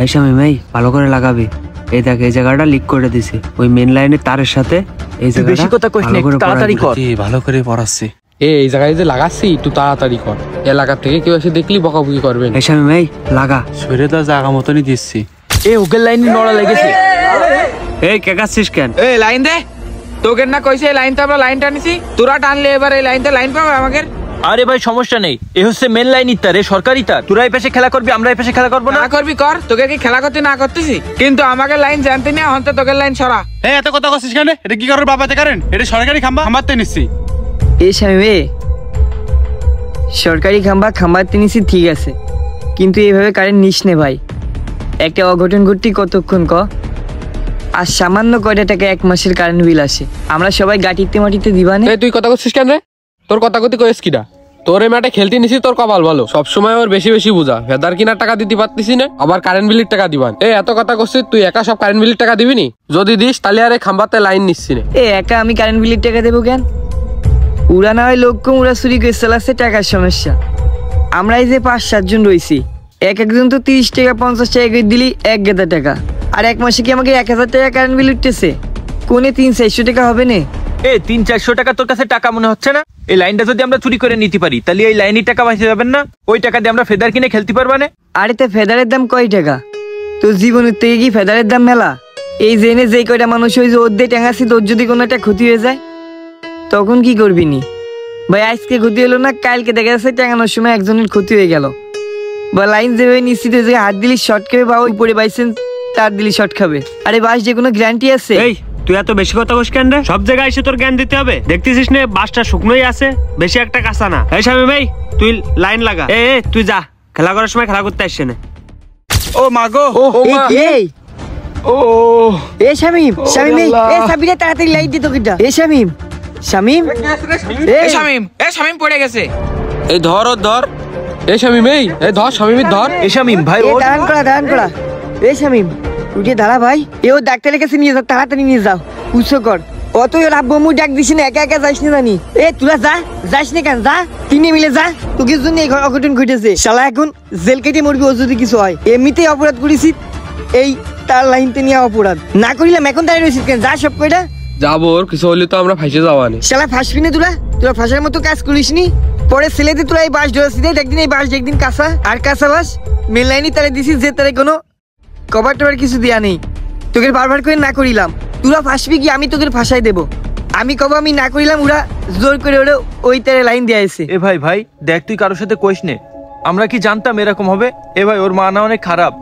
এই শামিম এই ভালো করে লাগাবি। এই দেখ এই জায়গাটা লিক করে দিছে ওই মেন লাইনের তারের সাথে। এই জায়গাটা বেশি কথা কইস না, একটু তাড়াতাড়ি কর। ভালো করে পড়াচ্ছি। এই জায়গায় যে লাগাচ্ছি একটু তাড়াতাড়ি কর, এলাকা থেকে কেউ এসে দেখলি বকাবকি করবেন। এই শামিম এই লাগা। শরীরে তো জায়গা মতনই দিচ্ছি। এই ওকের লাইনে নড়া লেগেছে। এই কে কাচ্ছিস কেন? এই লাইন দে, তোকে না কইছে এই লাইনটা আমরা লাইন টানিছি, তোরা টানলে এবার এই লাইনতে লাইন পাবে আমাকে। আরে ভাই সমস্যা নেই, এ হচ্ছে মেন লাইন তার, সরকারি তার। তোরা এই পাশে খেলা করবি, আমরা এই পাশে খেলা করবো না। করবি কর, তোকে কি খেলা করতে না করতেছি, কিন্তু আমাকে লাইন জানতে না হন্তে তোকে লাইন সরা। এই এত কথা কইছিস কেন? এটা কি করার বাবাতে করেন? এটা সরকারি খাম্বা, খাম্বাতে নিচ্ছি। এই শামিম সরকারি খাম্বাতে নিছি ঠিক আছে, কিন্তু এইভাবে কারেন্ট নিস নে ভাই। একটা অঘটন ঘটতি কতক্ষণ ক, আর সামান্য কয়টা টাকা এক মাসের কারেন্ট বিল আসে, আমরা সবাই গাটিতে মাটিতে দিবানে। তুই কথা করছিস কেন রে? তোর কথা কথি কইস কিনা? তোর এই ম্যাটে খেলতে নিছি, তোর কপাল ভালো, সবসময় ওর বেশি বেশি বুঝা। ফেদার কিনার টাকা দিতে পারতিস না, আবার কারেন্ট বিলের টাকা দিবান। এত কথা করছিস, তুই একা সব কারেন্ট বিলের টাকা দিবি নি? যদি দিস তাহলে আরে খাম্বাতে লাইন নিচ্ছি না। একা আমি কারেন্ট বিলের টাকা দেবো কেন? উড়া না হয় লোক কম, উড়া চুরি করে চালাচ্ছে, টাকার সমস্যা। আমরা এই যে 5-7 জন রয়েছি, একজন তো 30 টাকা 50 টাকা করে দিলি 1 গেদা টাকা, আর এক মাসে কি আমাকে 1000 টাকা কারেন্ট বিল উঠতেছে? কোনে 300-400 টাকা হবে না? 300-400 টাকা তোর কাছে টাকা মনে হচ্ছে না? এই লাইনটা যদি আমরা চুরি করে নিতে পারি, তাহলে এই লাইনের টাকা বাঁচে যাবেন না? ওই টাকা দিয়ে আমরা ফেদার কিনে খেলতে পারবা না? আরে তো ফেদারের দাম কয় টাকা? তোর জীবনের থেকে কি ফেদারের দাম মেলা? এই জেনে যেই কয়টা মানুষ ওই যে ওর দিয়ে টেঙাছি, তোর যদি কোনো একটা ক্ষতি হয়ে যায় তখন কি করবি নি ভাই? আজকে ক্ষতি হলো না, কালকে দেখা যাচ্ছে টেঙানোর সময় একজনের ক্ষতি হয়ে গেল, বা লাইন যেভাবে নিশ্চিত যে হাত দিলি শর্ট খাবে, বা উপরে বাইসেন্স তার দিলি শর্ট খাবে। আরে বাস যে কোনো গ্যারান্টি আছে? এই তুই এত বেশি কথা কইস কেন রে? সব জায়গায় এসে তোর জ্ঞান দিতে হবে? দেখতেছিস না বাসটা শুকনোই আছে, বেশি একটা কাঁচা না। এই শামিম এই তুই লাইন লাগা। তুই যা, খেলা করার সময় খেলা করতে আসছে না। ও মা গো, এ শামিম সাবিরা তাড়াতাড়ি লাইট দে তোকে। এ শামিম শামিম পড়ে গেছে। এই ধর ও ধর। এই শামিম এই ধর, শামিমের ধর। এই শামিম ভাই ও দাঁড়ান করা। এ শামিম উঠে দাঁড়া ভাই, ও ডাক্তারের কাছে নিয়ে যাও, তাড়াতাড়ি নিয়ে যাও, উৎসো কর। অত ওর আব্বু ডাক দিস না, একা একা যাস না জানি। তোরা যাস না কেন? যা, তিনে মিলে যা, তোকে জন্য এই অঘটন ঘটেছে। শালা এখন জেল কেটে মরবি ও যদি কিছু হয়। এমনিতেই অপরাধ করেছি, এই তার লাইনতে নিয়ে অপরাধ না করিলাম, এখন দাঁড়িয়ে রয়েছিস কেন? যা সব কয়টা যাবো, ওর কিছু হলে তো আমরা ফাঁসে যাওয়া নেই। শালা ফাঁসবি না তোরা ফাঁসার মতো কাজ করিস নি। পরে ছেলেতে তোরা এই বাস ধরেছিস, একদিন এই বাস একদিন কাঁচা, আর কাঁচা বাস মেন লাইনই তারা দিছিস, যে তারা কোনো কভার টভার কিছু দেয়া নেই। তোকে বারবার করে না করিলাম, তোরা ফাঁসবি কি? আমি তোকে ফাঁসাই দেবো। আমি কব আমি না করিলাম, ওরা জোর করে ওরা ওই তারে লাইন দিয়ে আসে। ভাই দেখ, তুই কারোর সাথে কইস নে, আমরা কি জানতাম এরকম হবে? ভাই ওর মা না অনেক খারাপ।